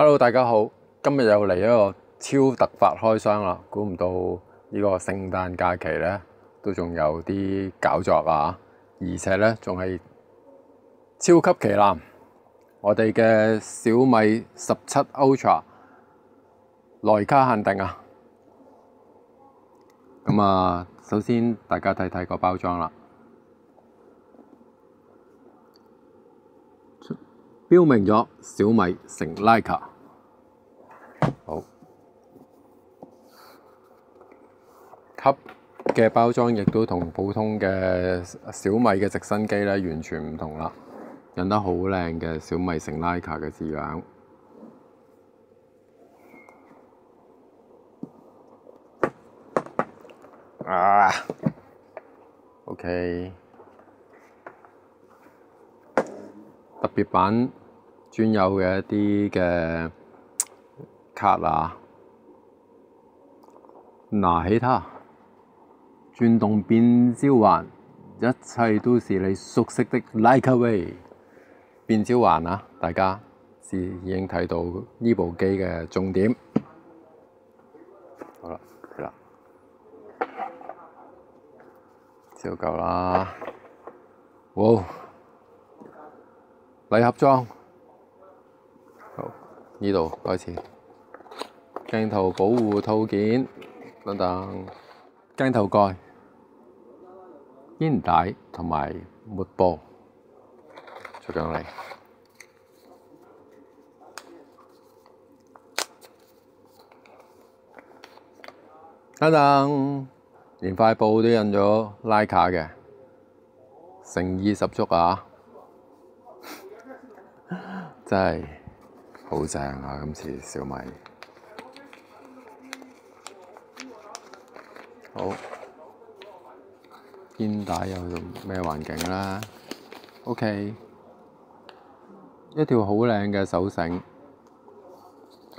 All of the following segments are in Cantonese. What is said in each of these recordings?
Hello，大家好，今日又嚟一個超突發開箱啦！估唔到呢個聖誕假期呢，都仲有啲搞作啊，而且呢，仲係超級旗艦，我哋嘅小米17 Ultra 徠卡限定啊！咁啊，首先大家睇睇個包裝啦，標明咗小米乘徠卡。好，盒嘅包裝亦都同普通嘅小米嘅直身機咧完全唔同啦，印得好靚嘅小米乘徠卡嘅字樣。OK， 特別版專有嘅一啲嘅卡啊，拿起它，轉動變焦環，一切都是你熟悉的徠卡味。變焦環啊，大家已經睇到呢部機嘅重點。好啦，係啦，照舊啦。哇！禮盒裝，好，呢度開始。鏡頭保護套件等等，鏡頭蓋、煙帶同埋抹布，出緊嚟。等等，連塊布都印咗徠卡嘅，誠意十足啊！真係好正啊！今次小米。好，肩帶有咩環境啦 ？OK， 一條好靚嘅手繩。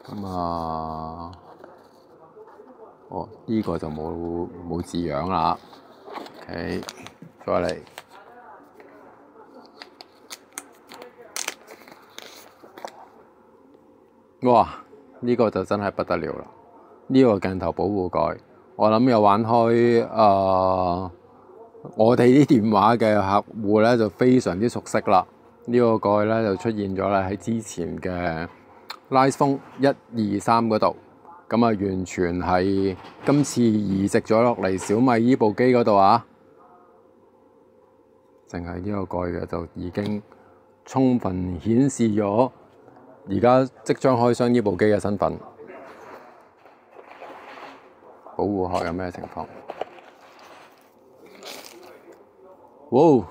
咁啊，呢個就冇字樣啦。OK， 再嚟。哇！呢個就真係不得了啦！呢個鏡頭保護蓋。我諗有玩開我哋啲電話嘅客戶咧，就非常之熟悉啦。呢個蓋咧就出現咗啦喺之前嘅 iPhone 123嗰度，咁啊完全係今次移植咗落嚟小米呢部機嗰度啊。淨係呢個蓋嘅就已經充分顯示咗而家即將開箱呢部機嘅身份。保護殼有咩情況？哇！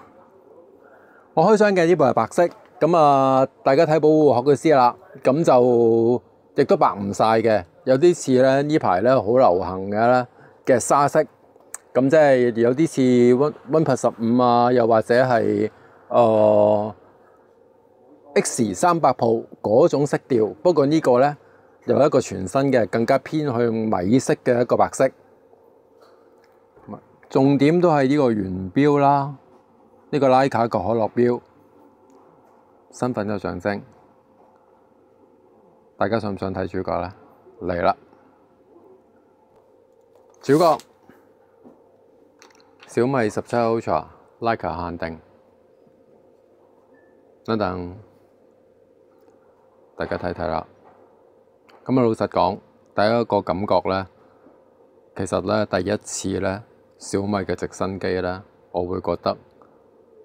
我開箱嘅呢部係白色，咁啊，大家睇保護殼就知啦。咁就亦都白唔晒嘅，有啲似咧呢排咧好流行嘅沙色，咁即係有啲似 OnePlus 15啊，又或者係X300 Pro 嗰種色調。不過呢個咧，有一個全新嘅，更加偏向米色嘅一個白色。重點都係呢個圓標啦，呢個徠卡嘅可樂標，身份嘅象徵。大家想唔想睇主角咧？嚟啦！主角小米17 Ultra 徠卡限定。等等，大家睇睇啦。咁啊，老實講，第一個感覺咧，其實咧第一次咧小米嘅直身機咧，我會覺得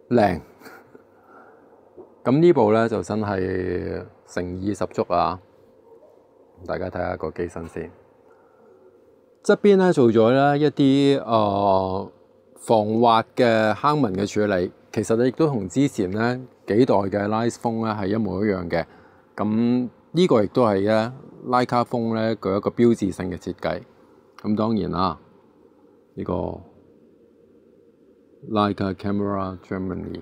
靚。咁呢部咧就真係誠意十足啊！大家睇下個機身先，側邊咧做咗咧一啲防滑嘅坑紋嘅處理，其實亦都同之前咧幾代嘅 iPhone 咧係一模一樣嘅。咁呢個亦都係咧徠卡風咧佢一個標誌性嘅設計。咁當然啦，呢個徠卡 Camera Germany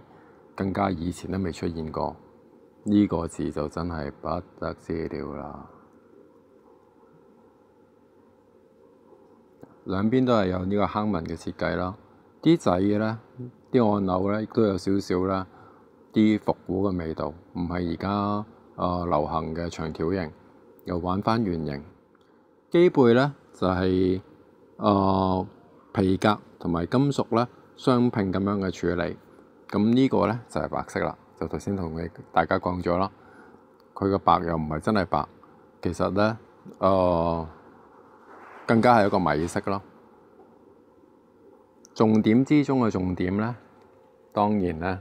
更加以前都未出現過，呢個字就真係不得之了啦。兩邊都係有呢個坑紋嘅設計啦，啲仔嘅咧，啲按鈕咧亦都有少少啦，啲復古嘅味道，唔係而家流行嘅長條形。又玩翻圓形。機背咧就係、皮革同埋金屬咧雙拼咁樣嘅處理。咁呢個咧就係白色啦，就頭先同大家講咗啦。佢個白又唔係真係白，其實咧更加係一個米色咯。重點之中嘅重點咧，當然咧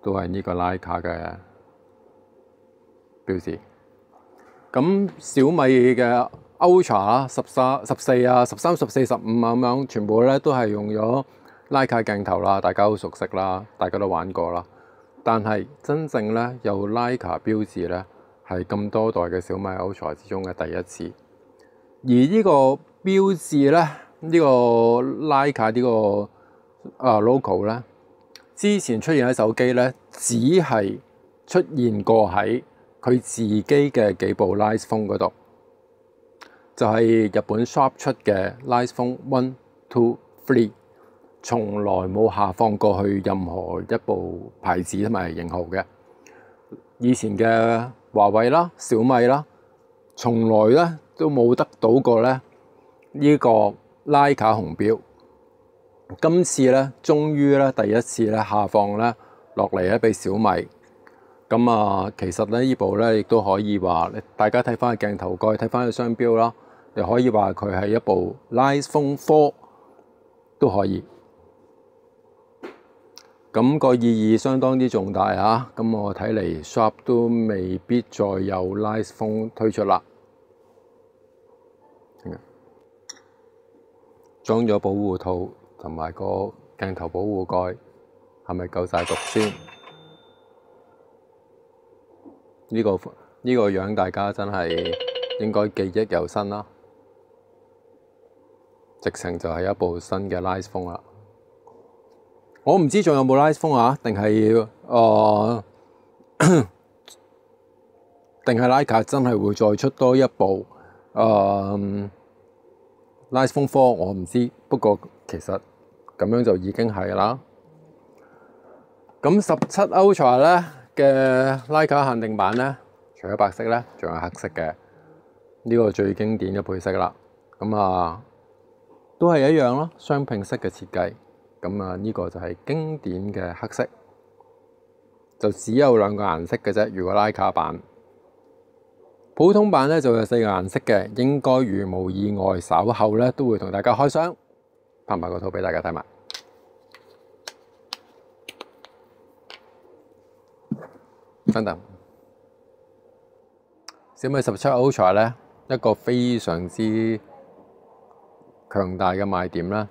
都係呢個徠卡嘅標誌。咁小米嘅 Ultra 啦、14啊、13、14、15啊咁樣，全部咧都係用咗徠卡鏡頭啦，大家好熟悉啦，大家都玩過啦。但係真正咧有徠卡標誌咧，係咁多代嘅小米 Ultra 之中嘅第一次。而呢個標誌咧，呢個徠卡呢個logo 咧，之前出現喺手機咧，只係出現過喺佢自己嘅幾部 Light Phone 嗰度，就係日本 Sharp 出嘅 Light Phone 1、2、3，從來冇下放過去任何一部牌子同埋型號嘅。以前嘅華為啦、小米啦，從來咧都冇得到過咧呢個徠卡紅標。今次咧，終於咧第一次咧下放咧落嚟咧俾小米。咁啊，其實咧呢部咧亦都可以話，大家睇翻個鏡頭蓋，睇翻個商標啦，你可以話佢係一部 Light Phone 4都可以。咁個意義相當之重大啊！咁我睇嚟 Sharp 都未必再有 Light Phone 推出啦。裝咗保護套同埋個鏡頭保護蓋，係咪夠晒毒先？呢個樣大家真係應該記憶猶新啦。直情就係一部新嘅 Light Phone 啦。我唔知仲有冇 Light Phone 啊？定係徠卡真係會再出多一部Light Phone 4？我唔知。不過其實咁樣就已經係啦。咁17 Ultra 咧嘅徠卡限定版咧，除咗白色咧，仲有黑色嘅。呢個最經典嘅配色啦。咁啊，都係一樣咯，雙拼色嘅設計。咁啊，呢個就係經典嘅黑色，就只有兩個顏色嘅啫。如果徠卡版，普通版咧就有4個顏色嘅，應該如無意外，稍後咧都會同大家開箱，拍埋個圖俾大家睇埋。等等，小米17 Ultra 咧一個非常之強大嘅賣點啦。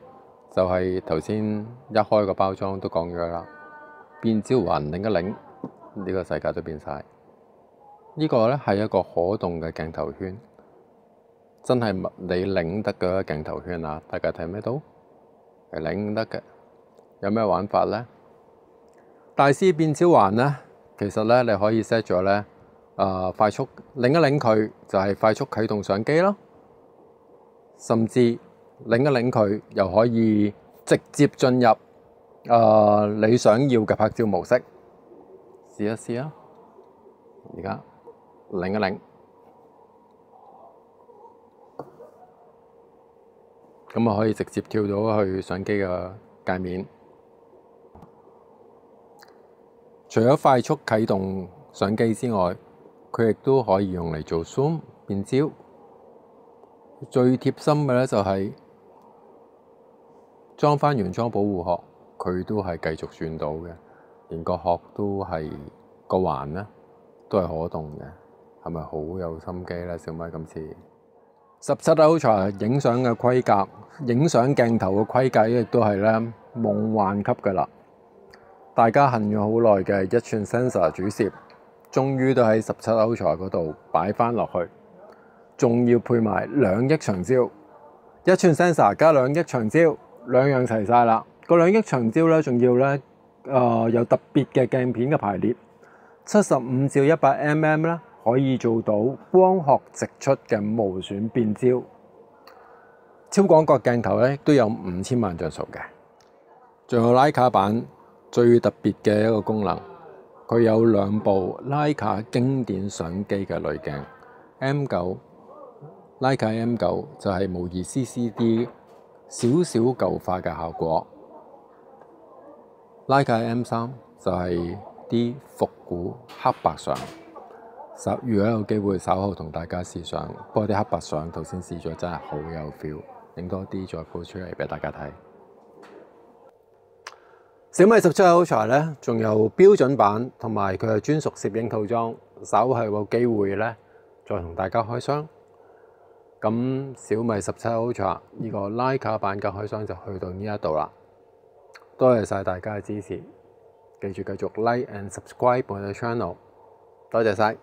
就係頭先一開個包裝都講咗啦，變焦環擰一擰，呢個世界都變晒。呢個咧係一個可動嘅鏡頭圈，真係物理擰得嘅鏡頭圈啊！大家睇唔睇到？係擰得嘅。有咩玩法咧？大師變焦環咧，其實咧你可以 set 咗咧，快速擰一擰佢就係快速啟動相機咯，甚至擰一擰佢，又可以直接進入你想要嘅拍照模式。試一試啊！而家擰一擰，咁啊可以直接跳到去相機嘅界面。除咗快速啟動相機之外，佢亦都可以用嚟做 zoom 變焦。最貼心嘅咧就係裝翻原裝保護殼，佢都係繼續轉到嘅，連個殼都係個環咧都係可動嘅，係咪好有心機咧？小米今次17 Ultra 影相嘅規格、影相鏡頭嘅規格亦都係咧夢幻級㗎啦！大家恨咗好耐嘅1寸 sensor 主攝，終於都喺17 Ultra 嗰度擺翻落去，仲要配埋2億長焦，1寸 sensor 加2億長焦。兩樣齊晒啦，個2億長焦咧，仲要咧有特別嘅鏡片嘅排列，75至100mm 咧可以做到光學直出嘅無損變焦，超廣角鏡頭咧都有5000萬像素嘅。仲有徠卡版最特別嘅一個功能，佢有2部徠卡經典相機嘅濾鏡， M9 Leica M9 就係模擬 CCD 少少舊化嘅效果。Leica M3 就係啲復古黑白相。如果有機會稍後同大家試相，不過啲黑白相頭先試咗真係好有 feel， 影多啲再 po 出嚟俾大家睇。小米17 Ultra 咧，仲有標準版同埋佢嘅專屬攝影套裝，稍後有機會咧再同大家開箱。咁小米17 Ultra 呢個 Leica 版嘅開箱就去到呢一度啦。多謝晒大家嘅支持，記住繼續 like and subscribe 我嘅 channel， 多謝晒。